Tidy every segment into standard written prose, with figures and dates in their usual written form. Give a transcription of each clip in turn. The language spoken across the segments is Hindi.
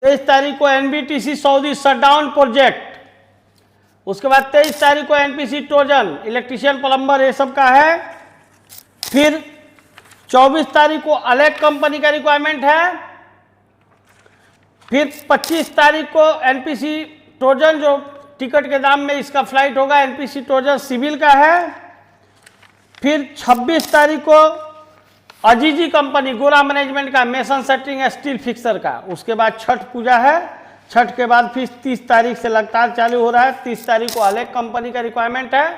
23 तारीख को एनबीटीसी सऊदी शटडाउन प्रोजेक्ट। उसके बाद 23 तारीख को एनपीसी ट्रोजन, इलेक्ट्रीशियन, प्लम्बर, ये सब का है। फिर 24 तारीख को अलेक कंपनी का रिक्वायरमेंट है। फिर 25 तारीख को एनपीसी ट्रोजन, जो टिकट के दाम में इसका फ्लाइट होगा, एनपीसी ट्रोजन सिविल का है। फिर 26 तारीख को अजीजी कंपनी गोरा मैनेजमेंट का मेसन सेटिंग स्टील फिक्सर का। उसके बाद छठ पूजा है। छठ के बाद फिर 30 तारीख से लगातार चालू हो रहा है। 30 तारीख को अलेक कंपनी का रिक्वायरमेंट है।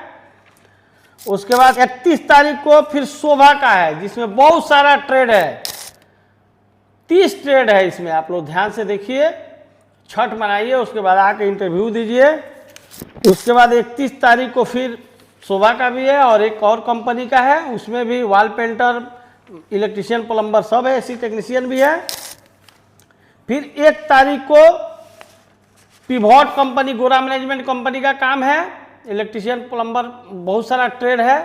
उसके बाद 31 तारीख को फिर शोभा का है, जिसमें बहुत सारा ट्रेड है, 30 ट्रेड है इसमें। आप लोग ध्यान से देखिए, छठ मनाइए, उसके बाद आके इंटरव्यू दीजिए। उसके बाद 31 तारीख को फिर शोभा का भी है और एक और कंपनी का है, उसमें भी वॉल पेंटर, इलेक्ट्रीशियन, प्लम्बर सब है, एसी टेक्नीशियन भी है। फिर 1 तारीख को पिवोट कंपनी, गोरा मैनेजमेंट कंपनी का काम है, इलेक्ट्रीशियन, प्लम्बर, बहुत सारा ट्रेड है।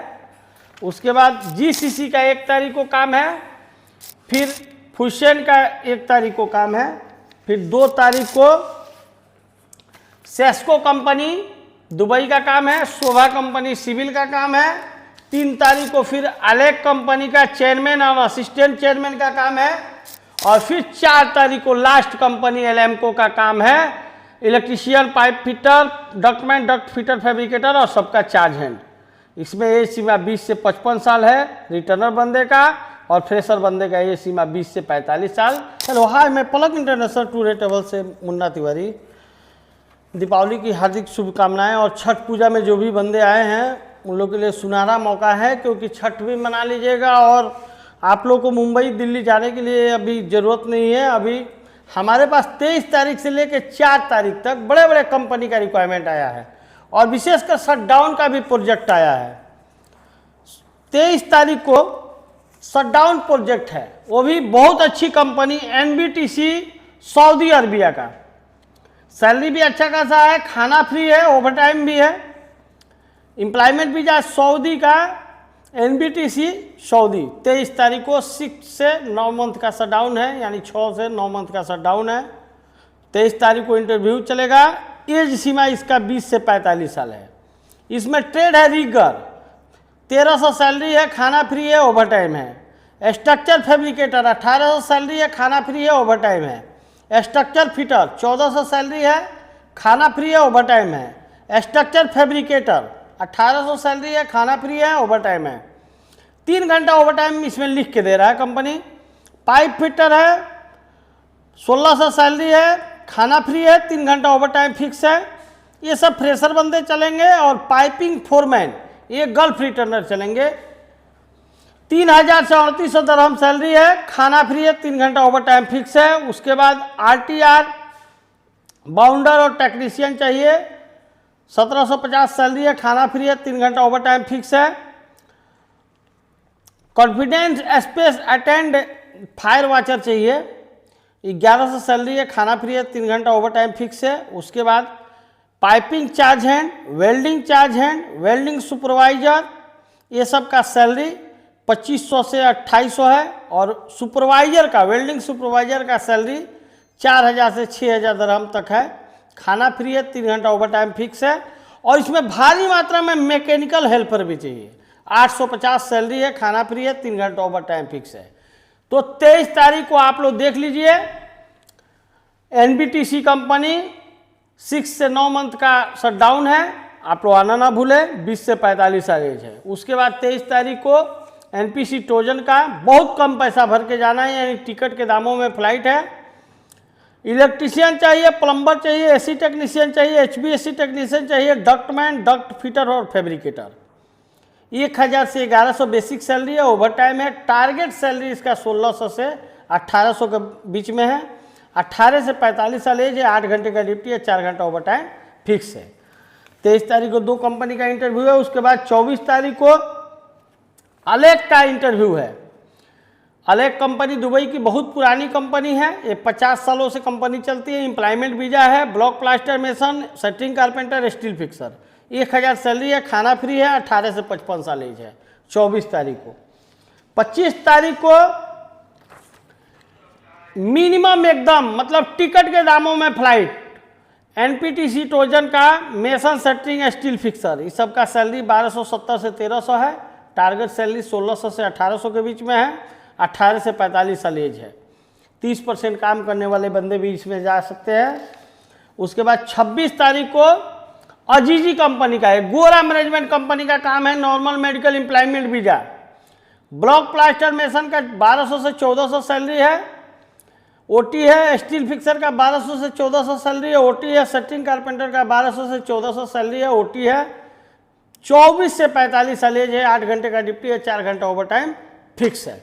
उसके बाद जीसीसी का 1 तारीख को काम है। फिर फुशन का 1 तारीख को काम है। फिर 2 तारीख को सेस्को कंपनी दुबई का काम है, शोभा कंपनी सिविल का काम है। 3 तारीख को फिर अलेक कंपनी का चेयरमैन और असिस्टेंट चेयरमैन का काम है। और फिर 4 तारीख को लास्ट कंपनी एलएमको का काम है, electrician, pipe fitter, ductman, duct fitter, fabricator और सबका चार्ज हैंड। इसमें एज सीमा 20 से 55 साल है रिटर्नर बंदे का, और फ्रेशर बंदे का एज सीमा 20 से 45 साल। हेलो हाय, मैं पलक इंटरनेशनल टूर एंड ट्रैवल से मुन्ना तिवारी। दीपावली की हार्दिक शुभकामनाएं। और छठ पूजा में जो भी बंदे आए हैं उन लोगों के लिए सुनहरा मौका है, क्योंकि छठ भी मना लीजिएगा। और आप लोग को मुंबई दिल्ली जाने के लिए अभी ज़रूरत नहीं है। अभी हमारे पास 23 तारीख से लेकर 4 तारीख तक बड़े बड़े कंपनी का रिक्वायरमेंट आया है, और विशेषकर शटडाउन का भी प्रोजेक्ट आया है। 23 तारीख को शटडाउन प्रोजेक्ट है, वो भी बहुत अच्छी कंपनी एनबीटीसी सऊदी अरबिया का। सैलरी भी अच्छा खासा है, खाना फ्री है, ओवरटाइम भी है। एम्प्लॉयमेंट वीजा सऊदी का, एनबीटीसी सऊदी। 23 तारीख को 6 से 9 मंथ का शटडाउन है, यानी 6 से 9 मंथ का शटडाउन है। 23 तारीख को इंटरव्यू चलेगा। एज सीमा इसका 20 से 45 साल है। इसमें ट्रेड है रिगर, 1300 सैलरी है, खाना फ्री है, ओवरटाइम है। स्ट्रक्चर फैब्रिकेटर 1800 सैलरी है, खाना फ्री है, ओवरटाइम है। स्ट्रक्चर फिटर 1400 सैलरी है, खाना फ्री है, ओवरटाइम है। स्ट्रक्चर फैब्रिकेटर 1800 सैलरी है, खाना फ्री है, ओवरटाइम है। 3 घंटा ओवरटाइम इसमें लिख के दे रहा है कंपनी। पाइप फिटर है, 1600 सैलरी है, खाना फ्री है, 3 घंटा ओवरटाइम फिक्स है। ये सब फ्रेशर बंदे चलेंगे। और पाइपिंग फोरमैन, ये गल्फ रिटर्नर चलेंगे। 3000 से 3800 दरहम सैलरी है, खाना फ्री है, 3 घंटा ओवरटाइम फिक्स है। उसके बाद आरटीआर, बाउंडर और टेक्नीशियन चाहिए, 1750 सैलरी है, खाना फ्री है, 3 घंटा ओवरटाइम फिक्स है। Confidence space attend fire watcher चाहिए, 1100 सैलरी है, खाना फ्री है, 3 घंटा ओवरटाइम फिक्स है। उसके बाद piping charge hand, welding charge hand, welding supervisor, ये सब का सैलरी 2500 से 2800 है। और सुपरवाइजर का, वेल्डिंग सुपरवाइजर का सैलरी 4000 से 6000 दरहम तक है, खाना फ्री है, 3 घंटा ओवरटाइम फिक्स है। और इसमें भारी मात्रा में मैकेनिकल हेल्पर भी चाहिए, 850 सैलरी है, खाना फ्री है, 3 घंटा ओवरटाइम फिक्स है। तो 23 तारीख को आप लोग देख लीजिए, एनबीटीसी कंपनी 6 से 9 मंथ का शटडाउन है, आप लोग आना ना भूलें। 20 से 45 साल एज है। उसके बाद 23 तारीख को एनपीसी ट्रोजन का, बहुत कम पैसा भर के जाना है, यानी टिकट के दामों में फ्लाइट है। इलेक्ट्रीशियन चाहिए, प्लम्बर चाहिए, एसी टेक्नीशियन चाहिए, एचबीएसी टेक्नीशियन चाहिए, डक्टमैन, डक्ट फिटर और फैब्रिकेटर। 1000 से 1100 बेसिक सैलरी है, ओवरटाइम है। टारगेट सैलरी इसका 1600 से 1800 के बीच में है। 18 से 45 साल एज है, 8 घंटे का ड्यूटी है, 4 घंटा ओवरटाइम फिक्स है। 23 तारीख को 2 कंपनी का इंटरव्यू है। उसके बाद 24 तारीख को अलेक का इंटरव्यू है। अलेक कंपनी दुबई की बहुत पुरानी कंपनी है, ये 50 सालों से कंपनी चलती है। एम्प्लॉयमेंट वीजा है, block plaster mason, setting carpenter, steel fixer. 1000 salary है, खाना फ्री है, 18 से 55 साल एज है। 24 तारीख को 25 तारीख को मिनिमम एकदम मतलब टिकट के दामों में फ्लाइट, एनपीटीसी टोजन का मेसन सेटरिंग स्टील फिक्सर, इस सब का सैलरी 1270 से 1300 है। टारगेट सैलरी 1600 से 1800 के बीच में है। 18 से 45 साल एज है। 30% काम करने वाले बंदे भी इसमें जा सकते हैं। उसके बाद 26 तारीख को अजीजी कंपनी का है, गोरा मैनेजमेंट कंपनी का काम है, normal medical employment visa. Block plaster mason का 1200 से 1400 सैलरी है, ओटी है। स्टील फिक्सर का 1200 से 1400 सैलरी है, ओटी है। सेटिंग कारपेंटर का 1200 से 1400 सैलरी है, ओटी है। 24 से 45 साल एज है। 8 घंटे का ड्यूटी है, 4 घंटा ओवर टाइम फिक्स है।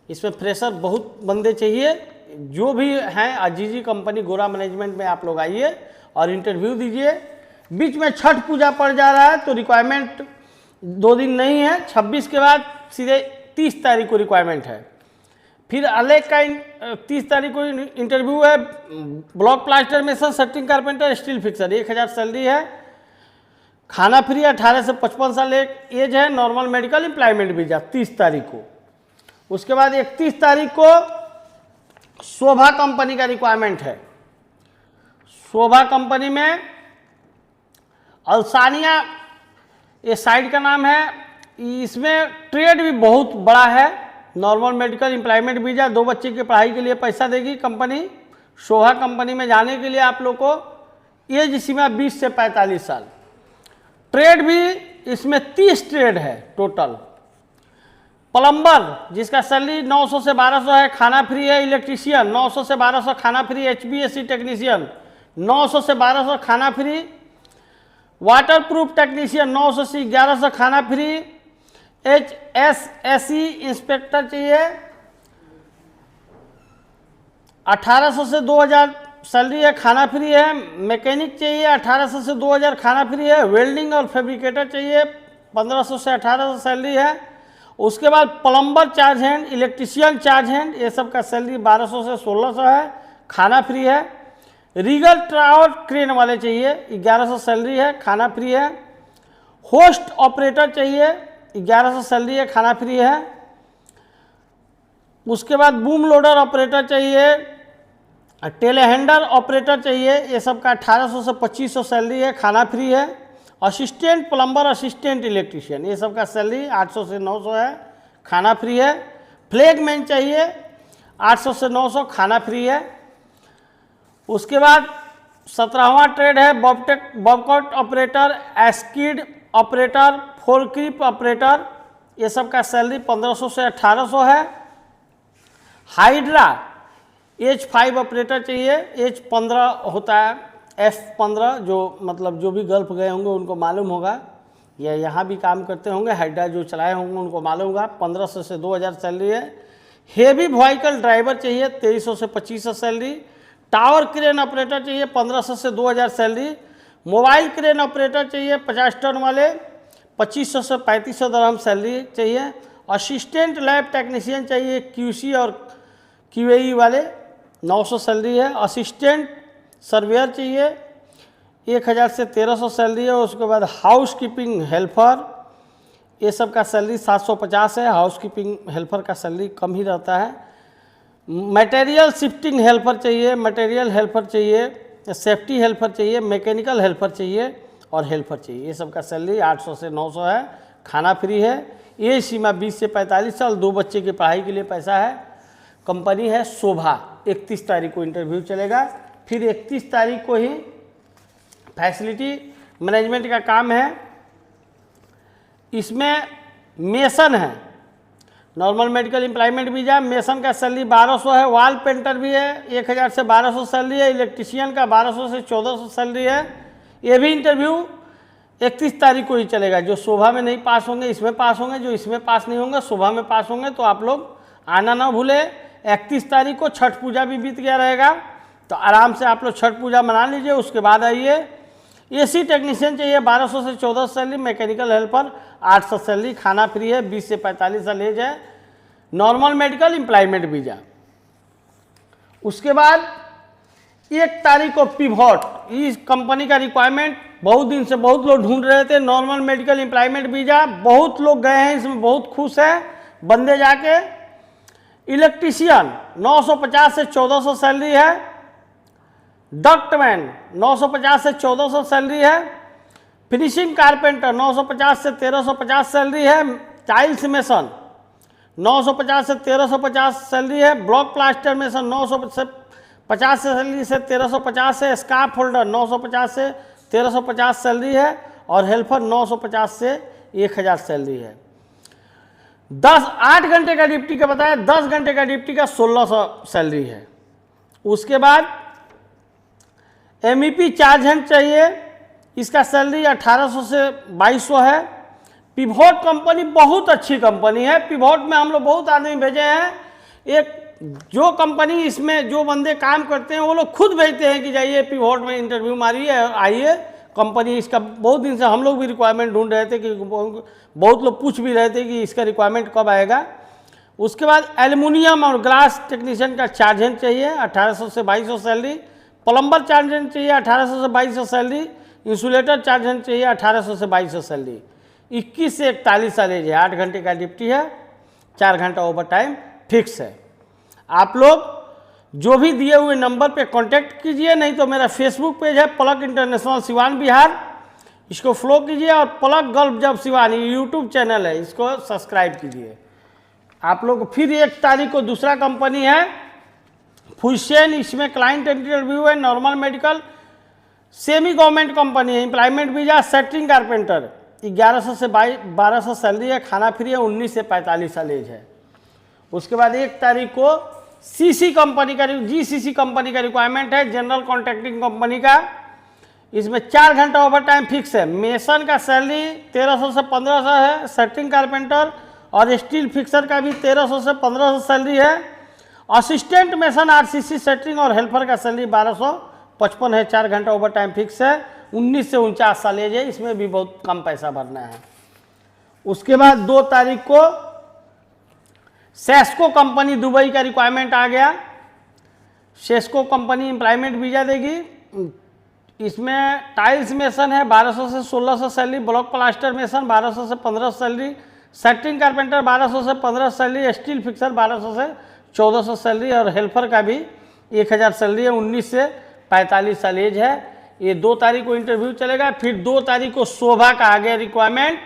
इसमें फ्रेशर बहुत बंदे चाहिए। जो भी हैं अजीजी कंपनी गोरा मैनेजमेंट में आप लोग आइए और इंटरव्यू दीजिए। बीच में छठ पूजा पड़ जा रहा है तो रिक्वायरमेंट 2 दिन नहीं है। 26 के बाद सीधे 30 तारीख को रिक्वायरमेंट है। फिर अलेग का 30 तारीख को इंटरव्यू है। Block plaster mason setting carpenter steel fixer, 1000 salary है। खाना फ्री, 18 से 55 साल एज है। नॉर्मल मेडिकल एम्प्लॉयमेंट वीजा 30 तारीख को। उसके बाद 31 तारीख को शोभा कंपनी का रिक्वायरमेंट है। शोभा कंपनी में अल्सानिया ये साइड का नाम है। इसमें ट्रेड भी बहुत बड़ा है। नॉर्मल मेडिकल एम्प्लॉयमेंट वीजा, 2 बच्चे की पढ़ाई के लिए पैसा देगी कंपनी। शोभा कंपनी में जाने के लिए आप लोग को एज सीमा 20 से 45 साल। ट्रेड भी इसमें 30 ट्रेड है टोटल। प्लम्बर जिसका सैलरी 900 से 1200 है, खाना फ्री है। इलेक्ट्रीशियन 900 से 1200 खाना फ्री। HVAC टेक्नीशियन 900 से 1200 खाना फ्री। वाटर प्रूफ टेक्नीशियन 900 से 1100 खाना फ्री। HSSE इंस्पेक्टर चाहिए 1800 से 2000 सैलरी है, खाना फ्री है। मैकेनिक चाहिए 1800 से 2000 खाना फ्री है। वेल्डिंग और फैब्रिकेटर चाहिए 1500 से 1800 सैलरी है। उसके बाद plumber charge hand, electrician charge hand, ये सब का सैलरी 1200 से 1600 है, खाना फ्री है। रीगल टावर क्रेन वाले चाहिए 1100 सैलरी है, खाना फ्री है। होस्ट ऑपरेटर चाहिए 1100 सैलरी है, खाना फ्री है। उसके बाद बूम लोडर ऑपरेटर चाहिए, टेलीहैंडल ऑपरेटर चाहिए, ये सब का 1800 से 2500 सैलरी है, खाना फ्री है। असिस्टेंट प्लम्बर, असिस्टेंट इलेक्ट्रीशियन, ये सब का सैलरी 800 से 900 है, खाना फ्री है। फ्लैगमैन चाहिए 800 से 900, खाना फ्री है। उसके बाद 17वां ट्रेड है bobcat operator, skid operator, forklift operator, ये सब का सैलरी 1500 से 1800 है। हाइड्रा H5 ऑपरेटर चाहिए, H15 होता है, F15 जो मतलब जो भी गल्फ गए होंगे उनको मालूम होगा, या यहाँ भी काम करते होंगे, हाइड्रा जो चलाए होंगे उनको मालूम होगा। 1500 से 2000 सैलरी है। हेवी व्हीकल ड्राइवर चाहिए 2300 से 2500 सैलरी। टावर क्रेन ऑपरेटर चाहिए 1500 से 2000 सैलरी। मोबाइल क्रेन ऑपरेटर चाहिए 50 टन वाले 2500 से 3500 दरहम सैलरी चाहिए। असिस्टेंट लैब टेक्नीशियन चाहिए QC और QAE वाले 900 सैलरी है। असिस्टेंट सर्वेयर चाहिए 1000 से 1300 सैलरी है। उसके बाद हाउस कीपिंग हेल्पर, ये सब का सैलरी 750 है। हाउस कीपिंग हेल्पर का सैलरी कम ही रहता है। मटेरियल शिफ्टिंग हेल्पर चाहिए, मटेरियल हेल्पर चाहिए, सेफ्टी हेल्पर चाहिए, मैकेनिकल हेल्पर चाहिए और हेल्पर चाहिए, ये सब का सैलरी 800 से 900 है, खाना फ्री है। ये सीमा 20 से 45 साल, 2 बच्चे की पढ़ाई के लिए पैसा है। कंपनी है शोभा। 31 तारीख को इंटरव्यू चलेगा। फिर 31 तारीख को ही फैसिलिटी मैनेजमेंट का काम है। इसमें मेसन है, normal medical employment visa. Mason का सैलरी 1200 है। वाल पेंटर भी है 1000 से 1200 सैलरी है। इलेक्ट्रीशियन का 1200 से 1400 सैलरी है। ये भी इंटरव्यू 31 तारीख को ही चलेगा। जो शोभा में नहीं पास होंगे इसमें पास होंगे, जो इसमें पास नहीं होंगे शोभा में पास होंगे, तो आप लोग आना ना भूले। 31 तारीख को छठ पूजा भी बीत गया रहेगा, तो आराम से आप लोग छठ पूजा मना लीजिए। उसके बाद आइए। AC टेक्नीशियन चाहिए 1200 से 1400 सैलरी। मैकेनिकल हेल्पर 800 सैलरी, खाना फ्री है। 20 से 45 साल एज है। Normal medical employment visa. उसके बाद 1 तारीख को पिवॉट, इस कंपनी का रिक्वायरमेंट बहुत दिन से बहुत लोग ढूंढ रहे थे। नॉर्मल मेडिकल एम्प्लॉयमेंट वीजा, बहुत लोग गए हैं इसमें, बहुत खुश हैं बंदे जाके। इलेक्ट्रीशियन 950 से 1400 सैलरी है। डक्टमैन 950 से 1400 सैलरी है। फिनिशिंग कारपेंटर 950 से 1350 सैलरी है। टाइल्स मेसन 950 से 1350 सैलरी है। ब्लॉक प्लास्टर मेसन 950 से सैलरी से 1350 से। स्कार्फ होल्डर 950 से 1350 सैलरी है। और हेल्पर 950 से 1000 सैलरी है। 8 घंटे का ड्यूटी का बताया, 10 घंटे का ड्यूटी का 1600 सैलरी है। उसके बाद MEP चार्ज हैंड चाहिए, इसका सैलरी 1800 से 2200 है। पिवोट कंपनी बहुत अच्छी कंपनी है। पिवोट में हम लोग बहुत आदमी भेजे हैं। एक जो कंपनी इसमें जो बंदे काम करते हैं वो लोग खुद भेजते हैं कि जाइए पिवोट में इंटरव्यू मारिए, आइए कंपनी। इसका बहुत दिन से हम लोग भी रिक्वायरमेंट ढूंढ रहे थे कि बहुत लोग पूछ भी रहे थे कि इसका रिक्वायरमेंट कब आएगा। उसके बाद एल्युमिनियम और ग्लास टेक्नीशियन का चार्ज हैंड चाहिए, 1800 से 2200 सैलरी। प्लम्बर चार्ज हैंड चाहिए, 1800 से 2200 सैलरी। इंसुलेटर चार्ज हैंड चाहिए, 1800 से 2200 सैलरी। 21 से 41 साल एज है। 8 घंटे का ड्यूटी है, 4 घंटा ओवर टाइम फिक्स है। आप लोग जो भी दिए हुए नंबर पे कांटेक्ट कीजिए, नहीं तो मेरा फेसबुक पेज है पलक इंटरनेशनल सिवान बिहार, इसको फॉलो कीजिए। और पलक गल्फ जब सिवान यूट्यूब चैनल है, इसको सब्सक्राइब कीजिए। आप लोग फिर 1 तारीख को दूसरा कंपनी है फुलसेन, इसमें क्लाइंट इंटरव्यू है, normal medical, semi government company है। एम्प्लॉयमेंट वीजा, सेटरिंग कारपेंटर 1100 से 1200 सैलरी है, खाना फ्री है, 19 से 45 साल एज है। उसके बाद 1 तारीख को GCC कंपनी का रिक्वायरमेंट है, जनरल कॉन्ट्रैक्टिंग कंपनी का। इसमें 4 घंटा ओवर टाइम फिक्स है। मेसन का सैलरी 1300 से 1500 है। सेटरिंग कारपेंटर और स्टील फिक्सर का भी 1300 से 1500 सैलरी है। असिस्टेंट मेसन RCC सेटरिंग और हेल्पर का सैलरी 1255 है। 4 घंटा ओवर टाइम फिक्स है। 19 से 49 साल एज है। इसमें भी बहुत कम पैसा भरना है। उसके बाद 2 तारीख को सेस्को कंपनी दुबई का रिक्वायरमेंट आ गया। सेस्को कंपनी एम्प्लॉयमेंट वीजा देगी। इसमें टाइल्स मेसन है, 1200 से 1600 सैलरी। ब्लॉक प्लास्टर मेसन 1200 से 1500 सैलरी। सेटरिंग कारपेंटर 1200 से 1500 सैलरी। स्टील फिक्सर 1200 से 1400 सैलरी। और हेल्पर का भी 1000 सैलरी है। 19 से 45 साल एज है। ये 2 तारीख को इंटरव्यू चलेगा। फिर 2 तारीख को शोभा का आ गया रिक्वायरमेंट।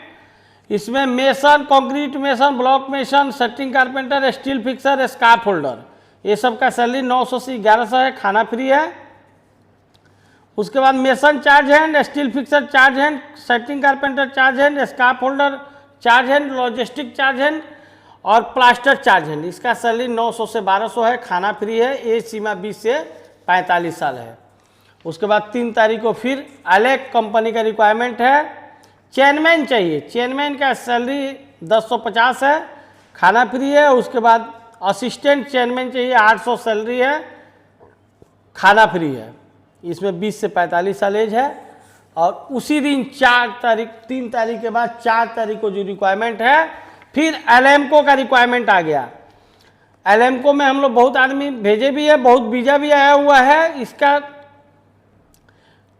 इसमें mason, concrete mason, block mason, shuttering carpenter, steel fixer, scaffolder, ये सब का सैलरी 900 से 1100 है, खाना फ्री है। उसके बाद mason charge hand, steel fixer charge hand, shuttering carpenter charge hand, scaffolder charge hand, logistic charge hand और प्लास्टर चार्ज हैंड, इसका सैलरी 900 से 1200 है, खाना फ्री है। एज सीमा 20 से 45 साल है। उसके बाद 3 तारीख को फिर अलेक कंपनी का रिक्वायरमेंट है। चेयरमैन चाहिए। चेयरमैन का सैलरी 1050 है, खाना फ्री है। उसके बाद असिस्टेंट चेयरमैन चाहिए, 800 सैलरी है, खाना फ्री है। इसमें 20 से 45 साल एज है। और उसी दिन 3 तारीख के बाद 4 तारीख को जो रिक्वायरमेंट है, फिर एलएमको का रिक्वायरमेंट आ गया। एलएमको में हम लोग बहुत आदमी भेजे भी है, बहुत वीजा भी आया हुआ है। इसका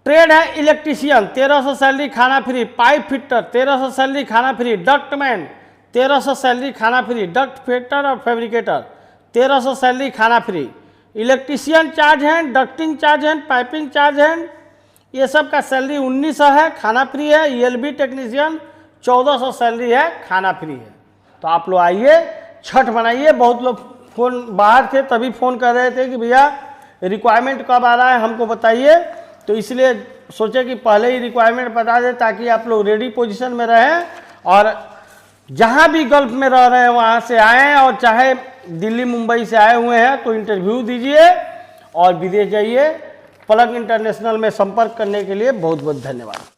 ट्रेड है इलेक्ट्रीशियन, 1300 सैलरी, खाना फ्री। पाइप फिटर 1300 सैलरी, खाना फ्री। डक्टमैन 1300 सैलरी, खाना फ्री। डक्ट फिटर और फैब्रिकेटर 1300 सैलरी, खाना free. Electrician charge hand, ducting charge hand, piping charge hand, ये सब का सैलरी 1900 है, खाना फ्री है। ELB टेक्नीशियन 1400 सैलरी है, खाना फ्री है। तो आप लोग आइए, छठ मनाइए। बहुत लोग फोन बाहर थे तभी फ़ोन कर रहे थे कि भैया रिक्वायरमेंट कब आ रहा है, हमको बताइए। तो इसलिए सोचे कि पहले ही रिक्वायरमेंट बता दें ताकि आप लोग रेडी पोजीशन में रहें। और जहां भी गल्फ में रह रहे हैं वहां से आएँ, और चाहे दिल्ली मुंबई से आए हुए हैं तो इंटरव्यू दीजिए और विदेश जाइए। पलक इंटरनेशनल में संपर्क करने के लिए बहुत बहुत धन्यवाद।